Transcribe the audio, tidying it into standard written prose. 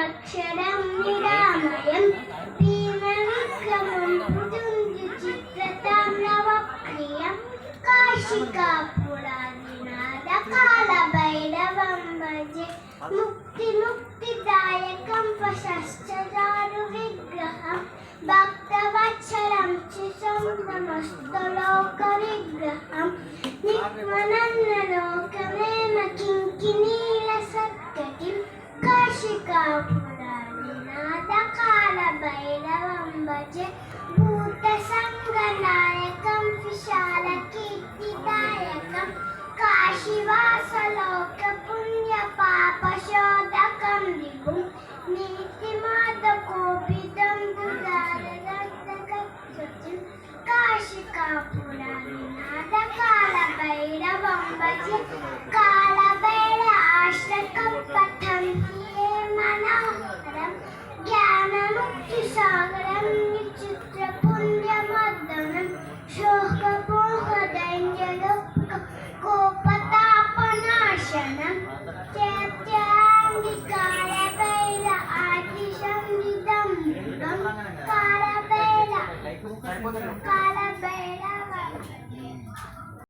అక్షరం నిరామయం పీనవిక్రమం పుజుంజచిత్రతామ్రవక్రియం కాశికాపురాదినాద కాలభైరవం భజే ముక్తిదాయకం వశశ్చదారు విగ్రహం భక్తవత్సలం చిసంతమస్తలోక విగ్రహం నిత్మనన్నలోకమేమ కింకినీల సత్కటిం కాశికాపురాదినాద కాలభైరవం భజే భూతసంగనాయకం విశాలకీర్తిదాయకం కాశీవాసలోక పుణ్య పాపశోధకం విభుం నీతిమాదకోపిదం దురారదత్తకచ్యుతిం కాశికాపురాదినాద కాలభైరవం భజే కాలభైర ఆశ్రకం పఠంతి ఏ మనోహరం జ్ఞానముక్తిసాగరం విచిత్ర పుణ్యమర్దనం శోకమోహదైన్యదుఃఖ కోపతాపనాశనం చైత్యాంగికాలభైర ఆదిశంగితం కాలభైర